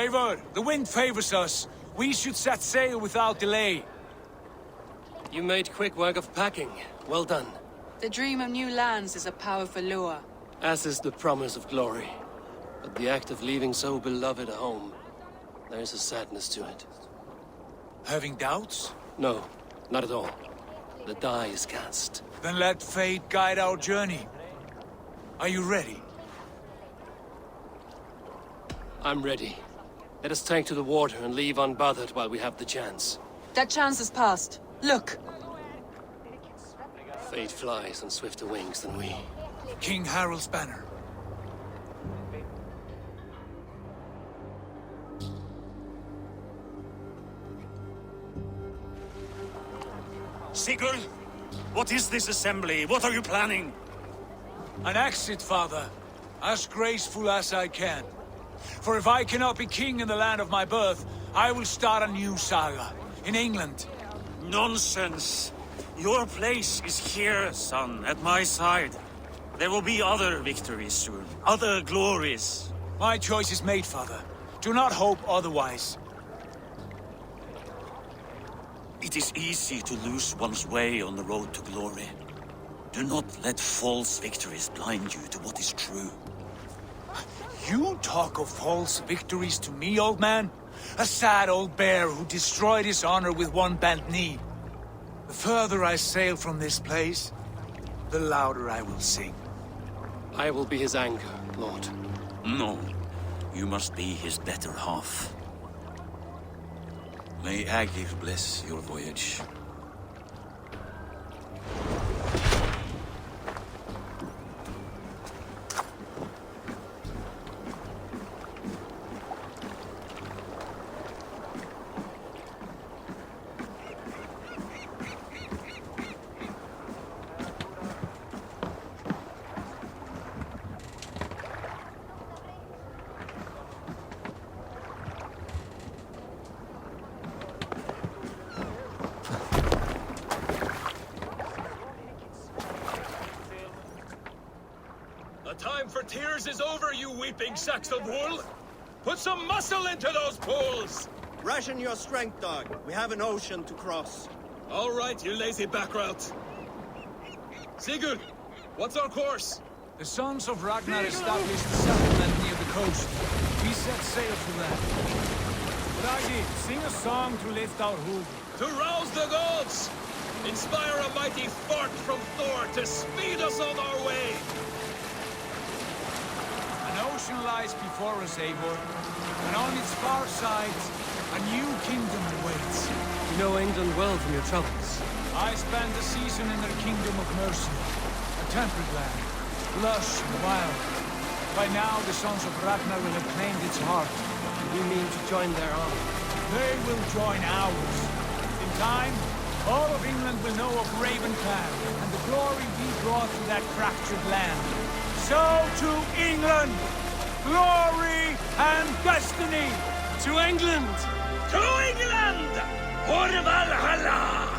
Eivor, the wind favors us. We should set sail without delay. You made quick work of packing. Well done. The dream of new lands is a powerful lure. As is the promise of glory. But the act of leaving so beloved a home, there is a sadness to it. Having doubts? No, not at all. The die is cast. Then let fate guide our journey. Are you ready? I'm ready. Let us take to the water and leave unbothered while we have the chance. That chance is past. Look! Fate flies on swifter wings than we. King Harald's banner. Sigurd, what is this assembly? What are you planning? An exit, father. As graceful as I can. For if I cannot be king in the land of my birth, I will start a new saga. In England. Nonsense. Your place is here, son, at my side. There will be other victories soon. Other glories. My choice is made, father. Do not hope otherwise. It is easy to lose one's way on the road to glory. Do not let false victories blind you to what is true. You talk of false victories to me, old man? A sad old bear who destroyed his honor with one bent knee. The further I sail from this place, the louder I will sing. I will be his anchor, Lord. No. You must be his better half. May Agir bless your voyage. The time for tears is over, you weeping sacks of wool! Put some muscle into those pools! Ration your strength, dog. We have an ocean to cross. All right, you lazy backrout. Sigurd, what's our course? The sons of Ragnar established a settlement near the coast. We set sail for that. Bragi, sing a song to lift our hood. To rouse the gods! Inspire a mighty fart from Thor to speed us on our way! An ocean lies before us, Eivor, and on its far sides, a new kingdom awaits. You know England well from your travels. I spent a season in their kingdom of Mercia, a temperate land, lush and wild. By now, the sons of Ragnar will have claimed its heart. We mean to join their army. They will join ours. In time, all of England will know of Raven Clan and the glory we brought to that fractured land. So to England! Glory and destiny! To England! To England! For Valhalla!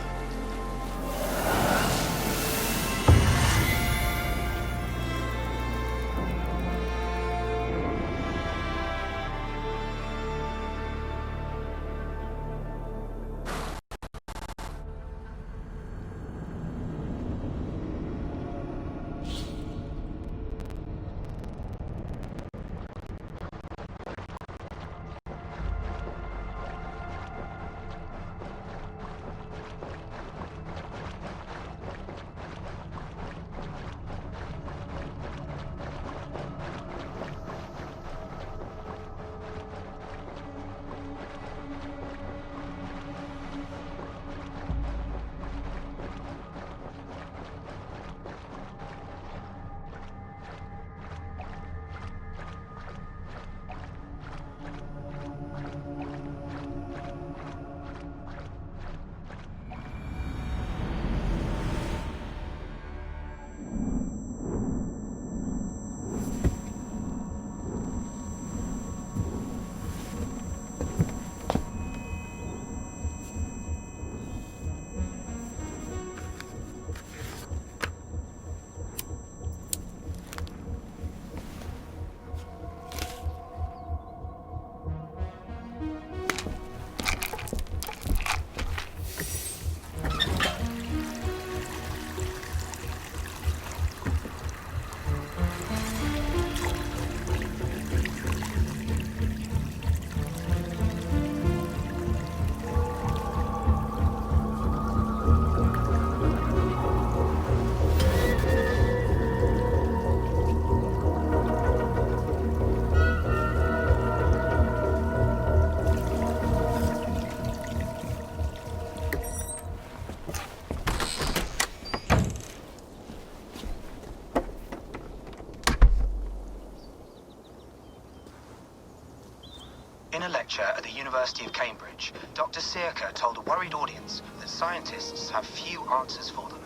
a lecture at the University of Cambridge, Dr. Circa told a worried audience that scientists have few answers for them.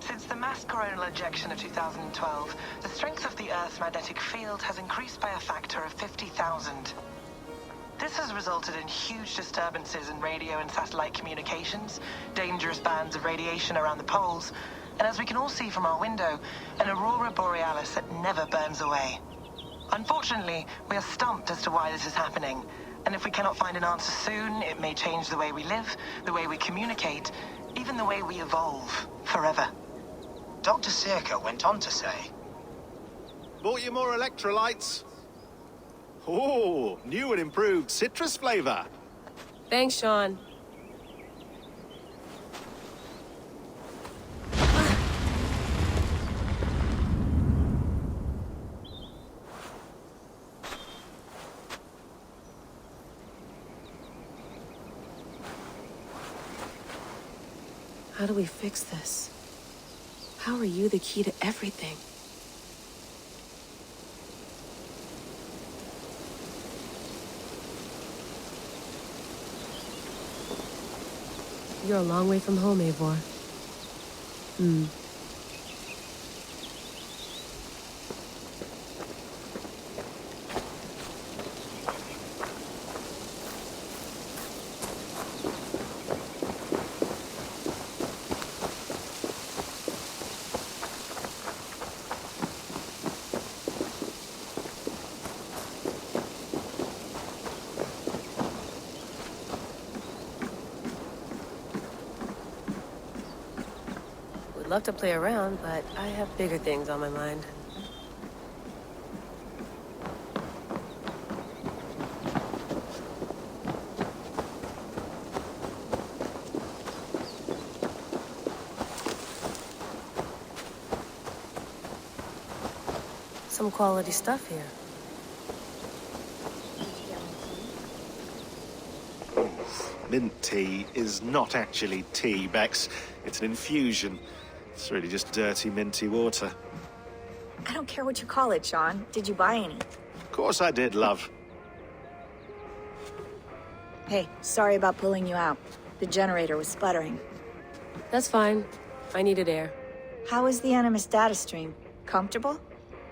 Since the mass coronal ejection of 2012, the strength of the Earth's magnetic field has increased by a factor of 50,000. This has resulted in huge disturbances in radio and satellite communications, dangerous bands of radiation around the poles, and as we can all see from our window, an aurora borealis that never burns away. Unfortunately, we are stumped as to why this is happening, and if we cannot find an answer soon, it may change the way we live, the way we communicate, even the way we evolve, forever. Dr. Circa went on to say, Bought you more electrolytes? Oh, new and improved citrus flavor. Thanks, Sean. How do we fix this? How are you the key to everything? You're a long way from home, Eivor. Love to play around, but I have bigger things on my mind. Some quality stuff here. Mint tea is not actually tea, Bex. It's an infusion. It's really just dirty, minty water. I don't care what you call it, Sean. Did you buy any? Of course I did, love. Hey, sorry about pulling you out. The generator was sputtering. That's fine. I needed air. How was the Animus data stream? Comfortable?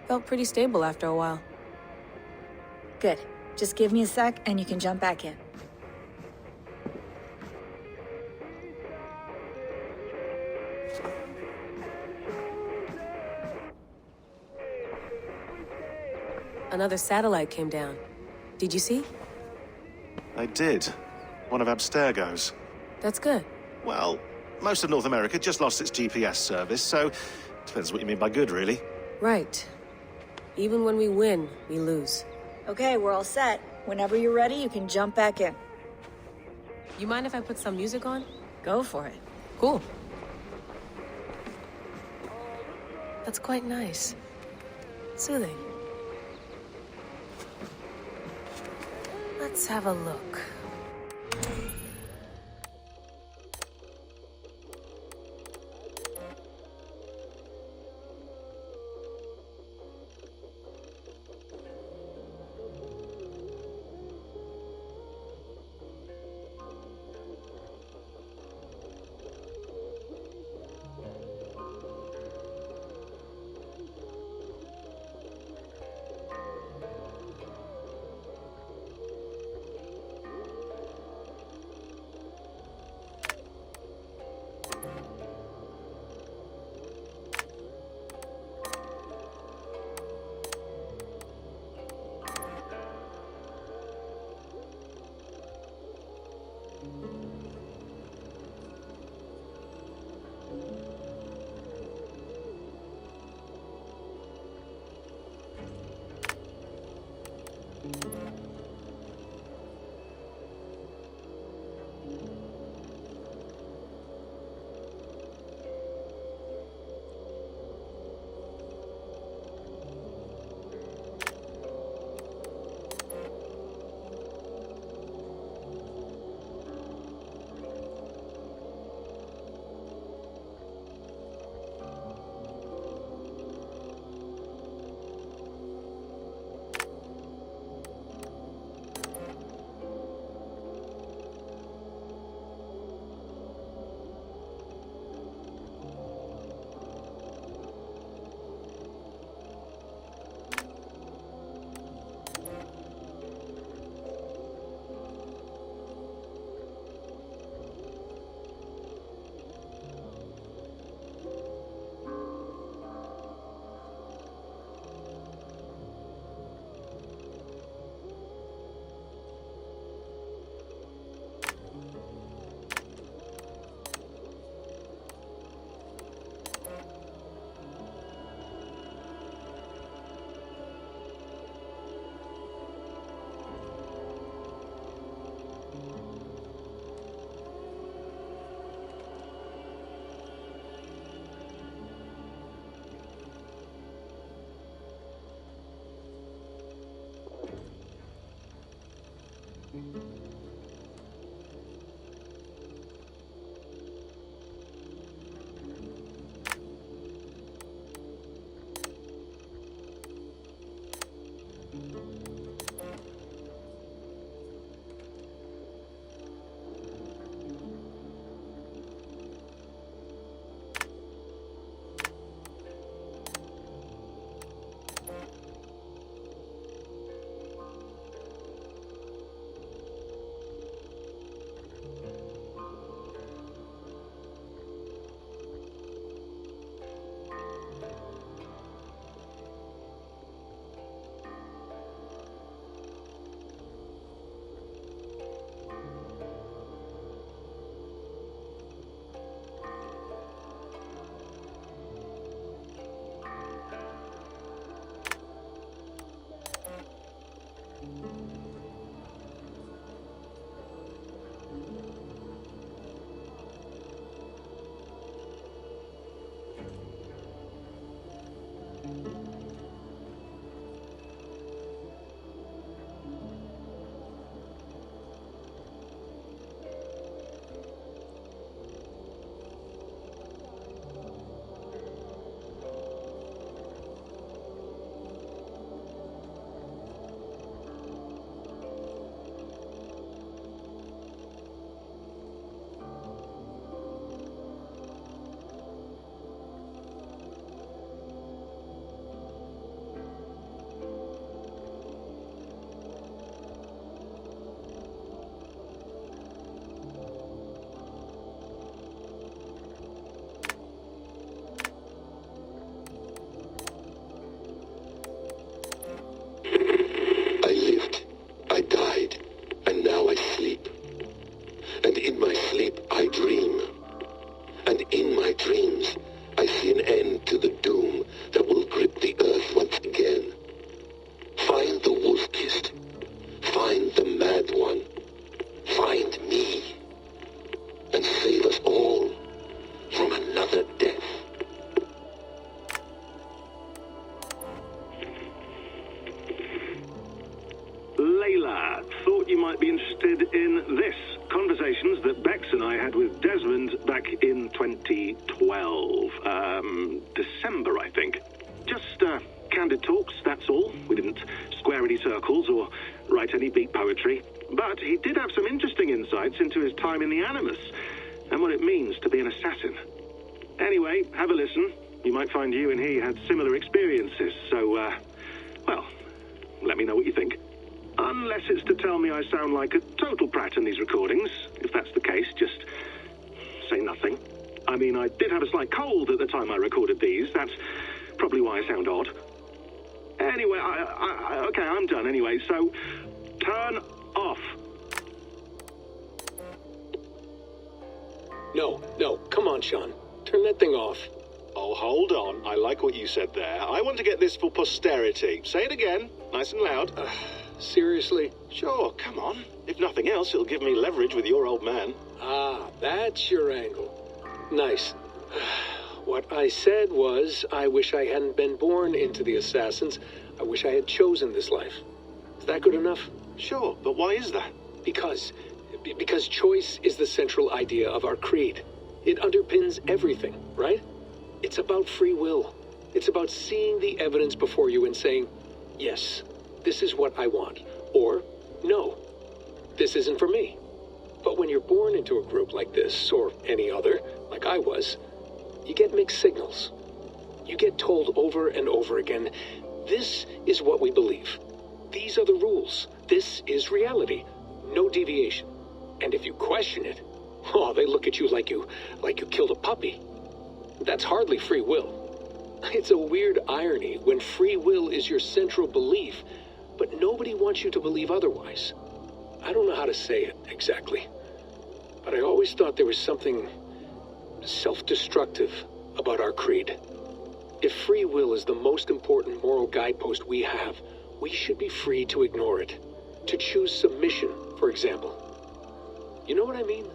Felt pretty stable after a while. Good. Just give me a sec and you can jump back in. Another satellite came down. Did you see? I did. One of Abstergo's. That's good. Well, most of North America just lost its GPS service, so depends what you mean by good, really. Right. Even when we win, we lose. Okay, we're all set. Whenever you're ready, you can jump back in. You mind if I put some music on? Go for it. Cool. That's quite nice. Soothing. Let's have a look. And in my dreams, I see an end to the doom that will grip the earth once again. Find the wolf-kissed. Find the mad one. Find me. And save us all from another death. Layla, thought you might be interested in this. Conversations that Bex and I had with Desmond back in 2012. December, I think. Just, candid talks, that's all. We didn't square any circles or write any beat poetry. But he did have some interesting insights into his time in the Animus and what it means to be an assassin. Anyway, have a listen. You might find you and he had similar experiences, so, well, let me know what you think. Unless it's to tell me I sound like a total prat in these recordings. If that's the case, just say nothing. I mean, I did have a slight cold at the time I recorded these. That's probably why I sound odd. Anyway, okay, I'm done anyway, so turn off. No, come on, Sean. Turn that thing off. Oh, hold on. I like what you said there. I want to get this for posterity. Say it again, nice and loud. Seriously? Sure, come on. If nothing else, it'll give me leverage with your old man. Ah, that's your angle. Nice. What I said was, I wish I hadn't been born into the Assassins. I wish I had chosen this life. Is that good enough? Sure, but why is that? Because choice is the central idea of our creed. It underpins everything, right? It's about free will. It's about seeing the evidence before you and saying, yes, this is what I want. Or, no, this isn't for me. But when you're born into a group like this, or any other, like I was, you get mixed signals. You get told over and over again, this is what we believe. These are the rules. This is reality. No deviation. And if you question it, oh, they look at you like you killed a puppy. That's hardly free will. It's a weird irony when free will is your central belief, but nobody wants you to believe otherwise. I don't know how to say it exactly, but I always thought there was something self-destructive about our creed. If free will is the most important moral guidepost we have, we should be free to ignore it. To choose submission, for example. You know what I mean?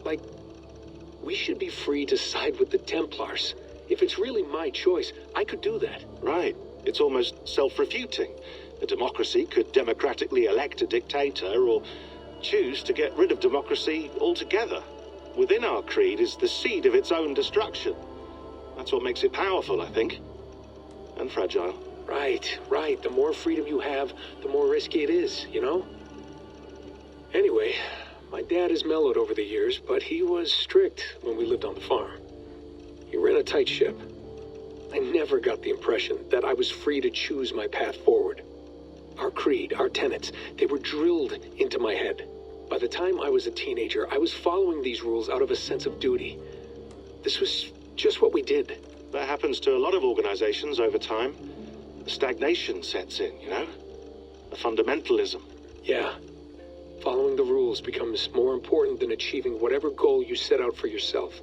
Like, we should be free to side with the Templars. If it's really my choice, I could do that. Right. It's almost self-refuting. A democracy could democratically elect a dictator or choose to get rid of democracy altogether. Within our creed is the seed of its own destruction. That's what makes it powerful, I think. And fragile. Right. The more freedom you have, the more risky it is, you know? Anyway, my dad has mellowed over the years, but he was strict when we lived on the farm. He ran a tight ship. I never got the impression that I was free to choose my path forward. Our creed, our tenets, they were drilled into my head. By the time I was a teenager, I was following these rules out of a sense of duty. This was just what we did. That happens to a lot of organizations over time. Stagnation sets in, you know? A fundamentalism. Yeah. Following the rules becomes more important than achieving whatever goal you set out for yourself.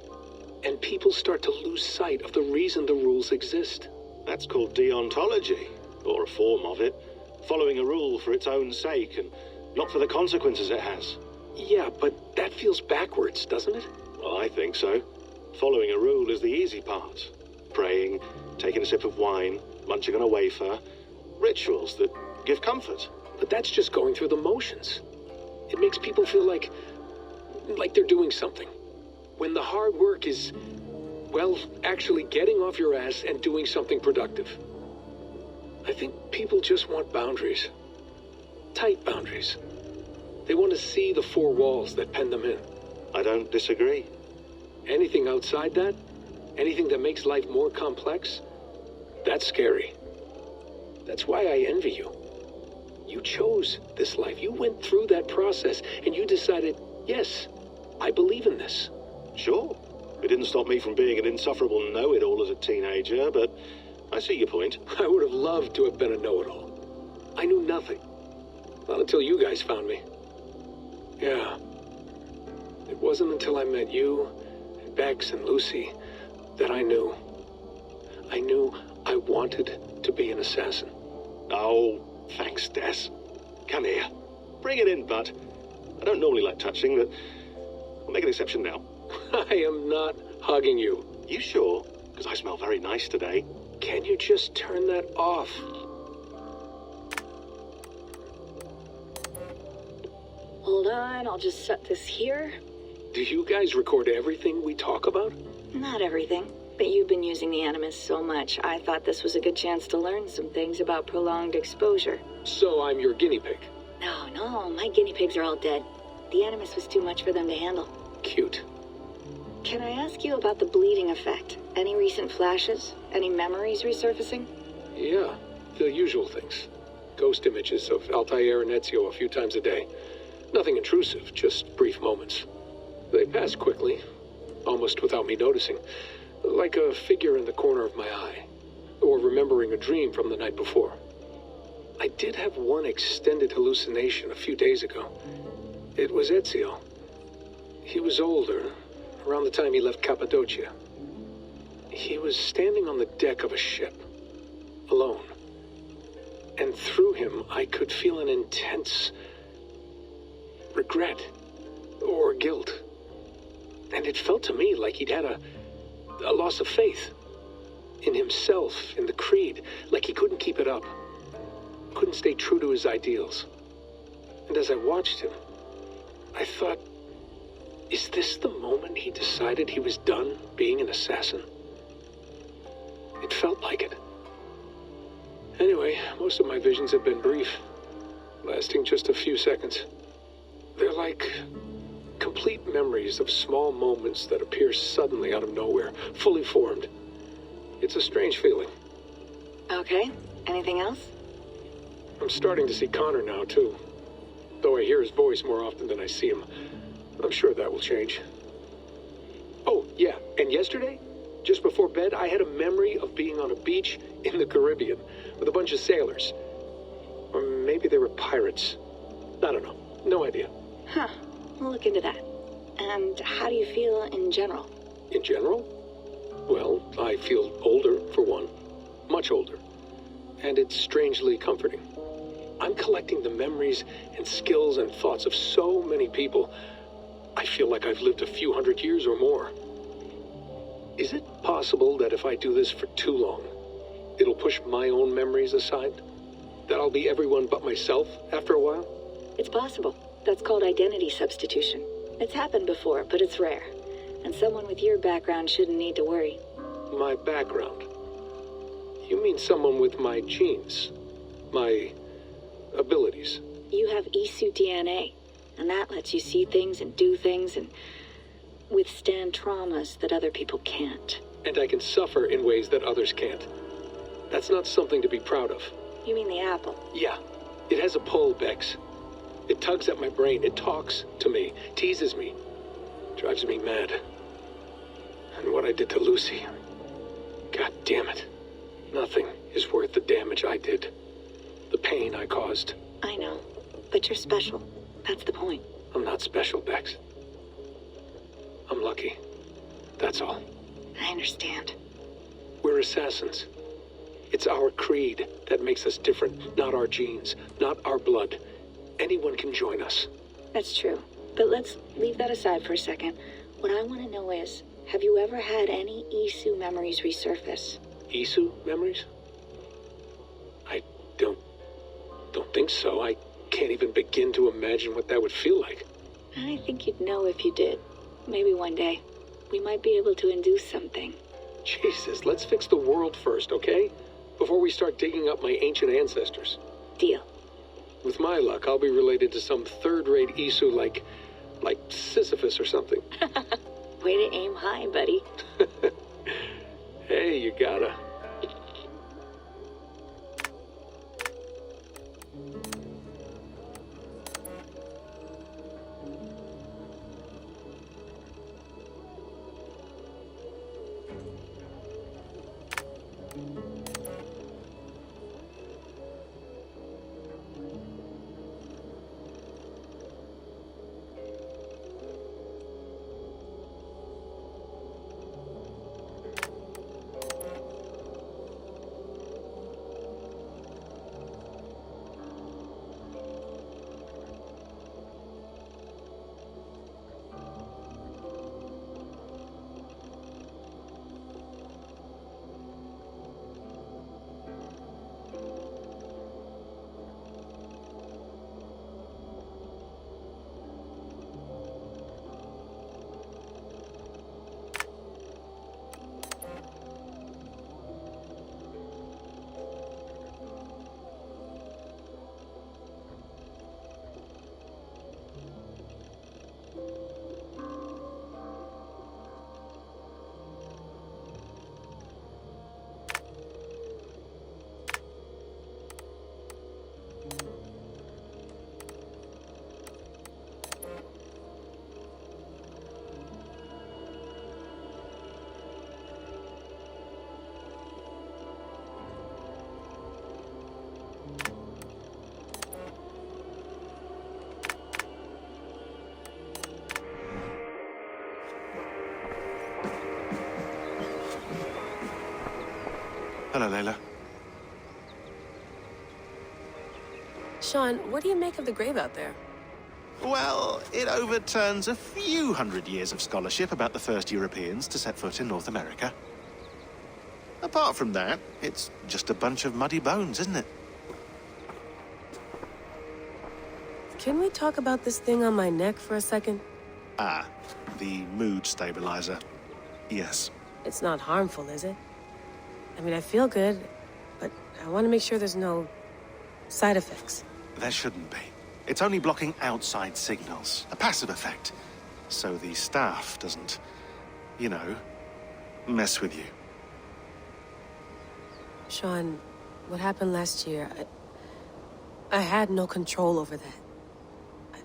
And people start to lose sight of the reason the rules exist. That's called deontology, or a form of it. Following a rule for its own sake and not for the consequences it has. Yeah, but that feels backwards, doesn't it? Well, I think so. Following a rule is the easy part. Praying, taking a sip of wine, munching on a wafer. Rituals that give comfort. But that's just going through the motions. It makes people feel like they're doing something. When the hard work is, well, actually getting off your ass and doing something productive. I think people just want boundaries. Tight boundaries. They want to see the four walls that pen them in. I don't disagree. Anything outside that, anything that makes life more complex, that's scary. That's why I envy you. You chose this life. You went through that process and you decided, yes, I believe in this. Sure. It didn't stop me from being an insufferable know-it-all as a teenager, but I see your point. I would have loved to have been a know-it-all. I knew nothing. Not until you guys found me. Yeah. It wasn't until I met you Bex and Lucy that I knew. I knew I wanted to be an assassin. Oh, thanks, Des. Come here. Bring it in, bud. I don't normally like touching, but I'll make an exception now. I am not hugging you. You sure? Because I smell very nice today. Can you just turn that off? Hold on, I'll just set this here. Do you guys record everything we talk about? Not everything, but you've been using the Animus so much, I thought this was a good chance to learn some things about prolonged exposure. So I'm your guinea pig? No, my guinea pigs are all dead. The Animus was too much for them to handle. Cute. Can I ask you about the bleeding effect? Any recent flashes? Any memories resurfacing? Yeah, the usual things. Ghost images of Altair and Ezio a few times a day. Nothing intrusive, just brief moments. They pass quickly, almost without me noticing. Like a figure in the corner of my eye. Or remembering a dream from the night before. I did have one extended hallucination a few days ago. It was Ezio. He was older, around the time he left Cappadocia. He was standing on the deck of a ship, alone. And through him, I could feel an intense regret or guilt. And it felt to me like he'd had a loss of faith in himself, in the creed, like he couldn't keep it up, couldn't stay true to his ideals. And as I watched him, I thought, is this the moment he decided he was done being an assassin? It felt like it. Anyway, most of my visions have been brief, lasting just a few seconds. They're like complete memories of small moments that appear suddenly out of nowhere, fully formed. It's a strange feeling. Okay, anything else? I'm starting to see Connor now, too. Though I hear his voice more often than I see him. I'm sure that will change. Oh, yeah, and yesterday, just before bed, I had a memory of being on a beach in the Caribbean with a bunch of sailors. Or maybe they were pirates. I don't know. No idea. Huh. We'll look into that. And how do you feel in general? In general? Well, I feel older, for one. Much older. And it's strangely comforting. I'm collecting the memories and skills and thoughts of so many people. I feel like I've lived a few hundred years or more. Is it possible that if I do this for too long, it'll push my own memories aside? That I'll be everyone but myself after a while? It's possible. That's called identity substitution. It's happened before, but it's rare. And someone with your background shouldn't need to worry. My background? You mean someone with my genes? My abilities? You have Isu DNA, and that lets you see things and do things and withstand traumas that other people can't. And I can suffer in ways that others can't. That's not something to be proud of. You mean the apple? Yeah. It has a pull, Bex. It tugs at my brain. It talks to me. Teases me. Drives me mad. And what I did to Lucy. God damn it. Nothing is worth the damage I did. The pain I caused. I know. But you're special. That's the point. I'm not special, Bex. I'm lucky. That's all. I understand. We're assassins. It's our creed that makes us different, not our genes, not our blood. Anyone can join us. That's true. But let's leave that aside for a second. What I want to know is, have you ever had any Isu memories resurface? Isu memories? I don't think so. I can't even begin to imagine what that would feel like. I think you'd know if you did. Maybe one day. We might be able to induce something. Jesus, let's fix the world first, okay? Before we start digging up my ancient ancestors. Deal. With my luck, I'll be related to some third-rate Isu like Sisyphus or something. Way to aim high, buddy. Hey, you gotta. Hello, Layla. Sean, what do you make of the grave out there? Well, it overturns a few hundred years of scholarship about the first Europeans to set foot in North America. Apart from that, it's just a bunch of muddy bones, isn't it? Can we talk about this thing on my neck for a second? Ah, the mood stabilizer. Yes. It's not harmful, is it? I mean, I feel good, but I want to make sure there's no side effects. There shouldn't be. It's only blocking outside signals, a passive effect. So the staff doesn't, you know, mess with you. Sean, what happened last year, I had no control over that.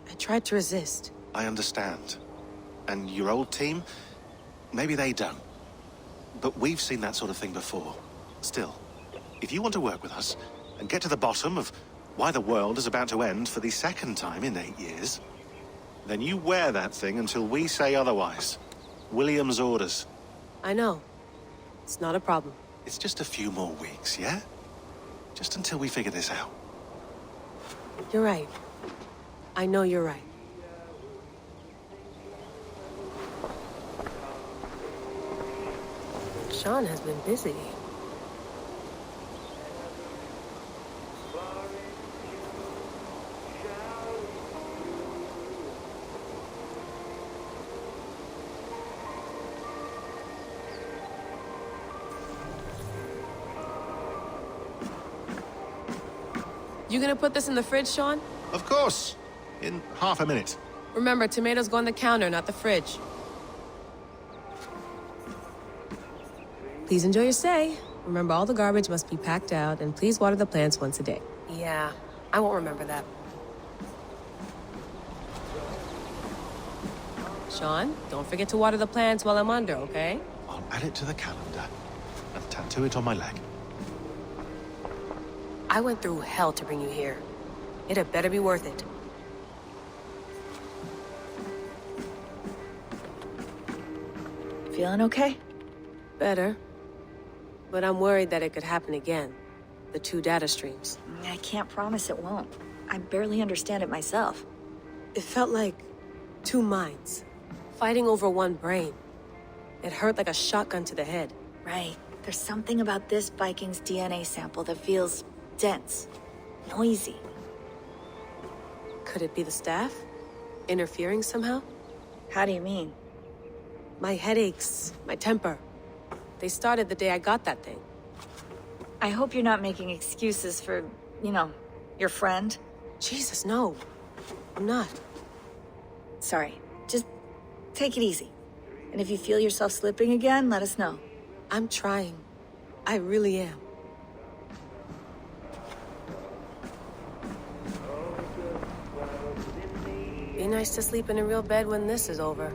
I tried to resist. I understand. And your old team, maybe they don't. But we've seen that sort of thing before. Still, if you want to work with us and get to the bottom of why the world is about to end for the second time in 8 years, then you wear that thing until we say otherwise. William's orders. I know. It's not a problem. It's just a few more weeks, yeah? Just until we figure this out. You're right. I know you're right. Sean has been busy. You gonna put this in the fridge, Sean? Of course. In half a minute. Remember, tomatoes go on the counter, not the fridge. Please enjoy your stay. Remember, all the garbage must be packed out, and please water the plants once a day. Yeah, I won't remember that. Sean, don't forget to water the plants while I'm under, okay? I'll add it to the calendar and tattoo it on my leg. I went through hell to bring you here. It had better be worth it. Feeling okay? Better. But I'm worried that it could happen again. The 2 data streams. I can't promise it won't. I barely understand it myself. It felt like 2 minds, fighting over 1 brain. It hurt like a shotgun to the head. Right. There's something about this Viking's DNA sample that feels dense, noisy. Could it be the staff? Interfering somehow? How do you mean? My headaches, my temper. They started the day I got that thing. I hope you're not making excuses for, you know, your friend. Jesus, no. I'm not. Sorry. Just take it easy. And if you feel yourself slipping again, let us know. I'm trying. I really am. Be nice to sleep in a real bed when this is over.